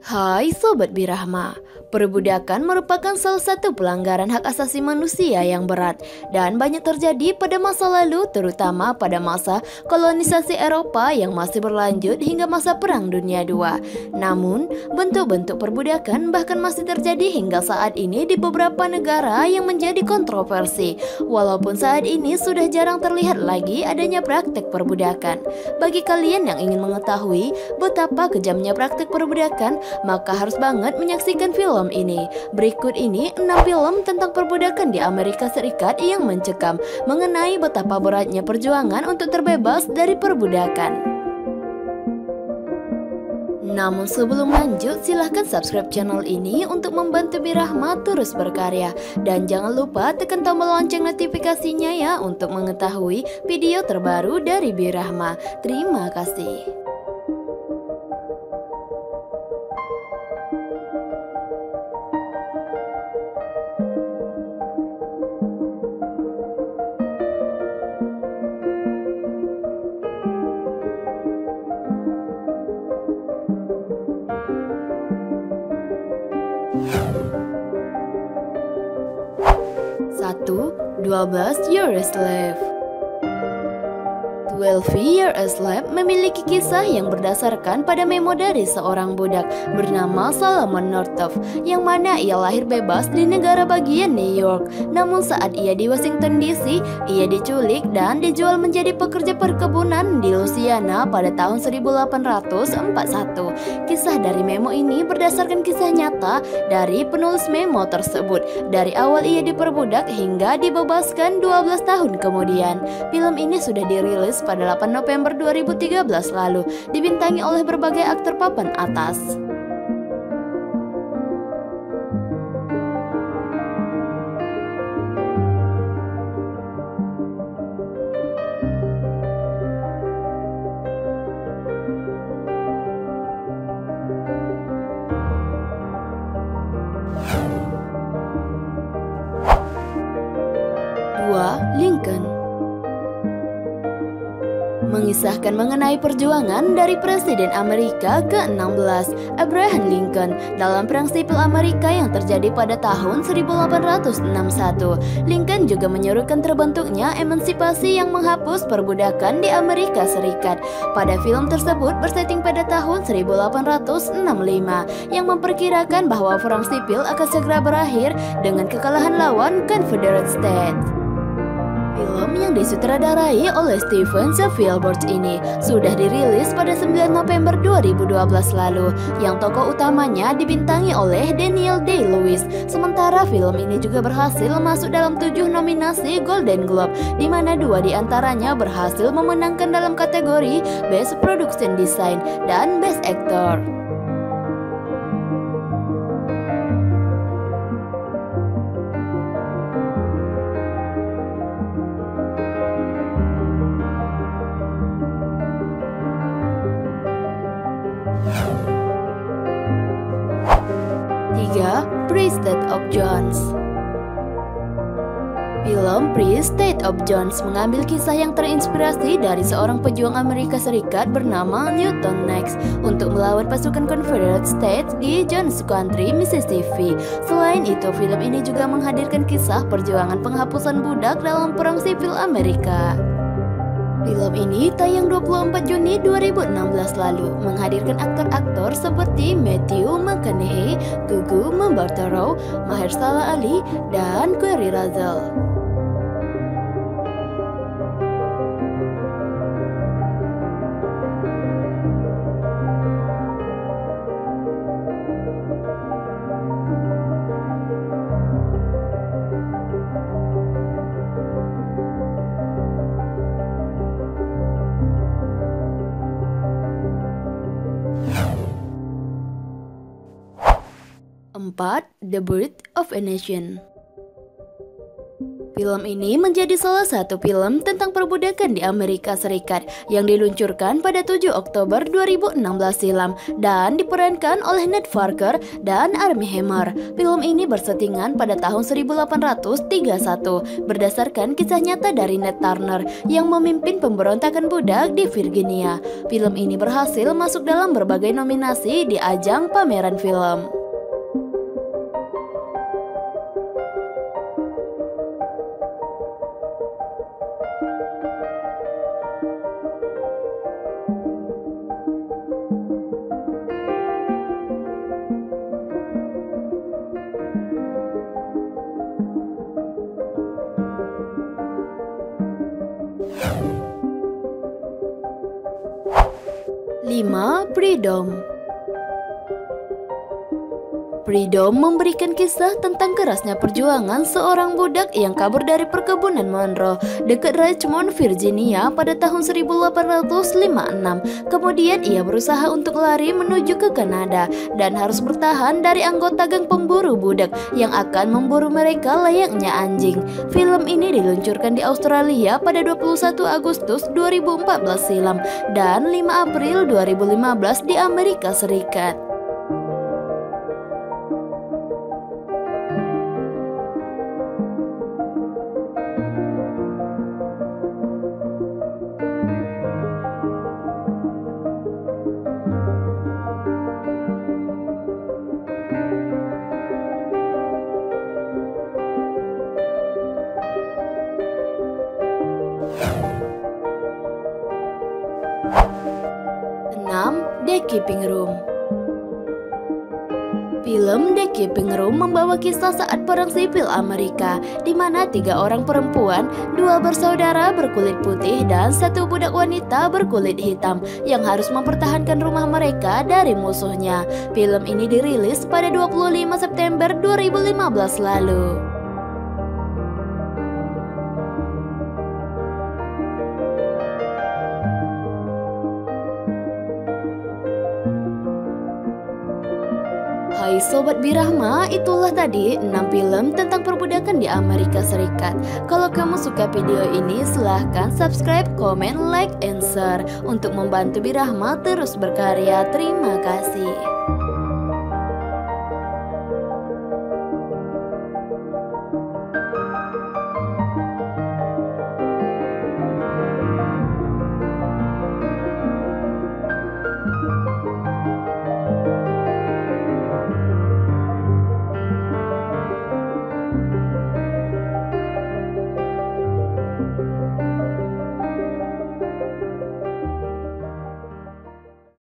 Hai Sobat Birahma, perbudakan merupakan salah satu pelanggaran hak asasi manusia yang berat dan banyak terjadi pada masa lalu, terutama pada masa kolonisasi Eropa yang masih berlanjut hingga masa Perang Dunia II. Namun, bentuk-bentuk perbudakan bahkan masih terjadi hingga saat ini di beberapa negara yang menjadi kontroversi, walaupun saat ini sudah jarang terlihat lagi adanya praktek perbudakan. Bagi kalian yang ingin mengetahui betapa kejamnya praktek perbudakan, maka harus banget menyaksikan film ini. Berikut ini 6 film tentang perbudakan di Amerika Serikat yang mencekam mengenai betapa beratnya perjuangan untuk terbebas dari perbudakan. Namun sebelum lanjut, silahkan subscribe channel ini untuk membantu Birahma terus berkarya. Dan jangan lupa tekan tombol lonceng notifikasinya ya untuk mengetahui video terbaru dari Birahma. Terima kasih. Satu, 12 Year a Slave. 12 Year a Slave memiliki kisah yang berdasarkan pada memo dari seorang budak bernama Solomon Northup, yang mana ia lahir bebas di negara bagian New York. Namun saat ia di Washington DC, ia diculik dan dijual menjadi pekerja perkebunan di Louisiana pada tahun 1841. Kisah dari memo ini berdasarkan kisah nyata dari penulis memo tersebut. Dari awal ia diperbudak hingga dibebaskan 12 tahun kemudian. Film ini sudah dirilis pada 8 November 2013 lalu, dibintangi oleh berbagai aktor papan atas. Dua, Lincoln. Mengisahkan mengenai perjuangan dari Presiden Amerika ke-16, Abraham Lincoln, dalam Perang Sipil Amerika yang terjadi pada tahun 1861. Lincoln juga menyerukan terbentuknya emansipasi yang menghapus perbudakan di Amerika Serikat. Pada film tersebut bersetting pada tahun 1865, yang memperkirakan bahwa Perang Sipil akan segera berakhir dengan kekalahan lawan Confederate States. Film yang disutradarai oleh Steven Spielberg ini sudah dirilis pada 9 November 2012 lalu, yang tokoh utamanya dibintangi oleh Daniel Day-Lewis. Sementara film ini juga berhasil masuk dalam 7 nominasi Golden Globe, di mana 2 diantaranya berhasil memenangkan dalam kategori Best Production Design dan Best Actor. Tiga, Prestate of Jones. Film Prestate of Jones mengambil kisah yang terinspirasi dari seorang pejuang Amerika Serikat bernama Newton Knox untuk melawan pasukan Confederate States di Jones County, Mississippi. Selain itu, film ini juga menghadirkan kisah perjuangan penghapusan budak dalam Perang Sipil Amerika. Film ini tayang 24 Juni 2016 lalu, menghadirkan aktor-aktor seperti Matthew McConaughey, Gugu Mbatha-Raw, Mahershala Ali, dan Kerry Russell. Empat, The Birth of a Nation. Film ini menjadi salah satu film tentang perbudakan di Amerika Serikat yang diluncurkan pada 7 Oktober 2016 silam dan diperankan oleh Ned Parker dan Armie Hammer. Film ini bersettingan pada tahun 1831 berdasarkan kisah nyata dari Ned Turner yang memimpin pemberontakan budak di Virginia. Film ini berhasil masuk dalam berbagai nominasi di ajang pameran film. 5. Freedom. Freedom memberikan kisah tentang kerasnya perjuangan seorang budak yang kabur dari perkebunan Monroe dekat Richmond, Virginia pada tahun 1856. Kemudian ia berusaha untuk lari menuju ke Kanada dan harus bertahan dari anggota geng pemburu budak yang akan memburu mereka layaknya anjing. Film ini diluncurkan di Australia pada 21 Agustus 2014 silam dan 5 April 2015 di Amerika Serikat. 6. The Keeping Room. Film The Keeping Room membawa kisah saat Perang Sipil Amerika, di mana 3 orang perempuan, 2 bersaudara berkulit putih dan 1 budak wanita berkulit hitam yang harus mempertahankan rumah mereka dari musuhnya. Film ini dirilis pada 25 September 2015 lalu. 'Hai Sobat Birahma, itulah tadi 6 film tentang perbudakan di Amerika Serikat. Kalau kamu suka video ini, silahkan subscribe, komen, like, and share untuk membantu Birahma terus berkarya. Terima kasih.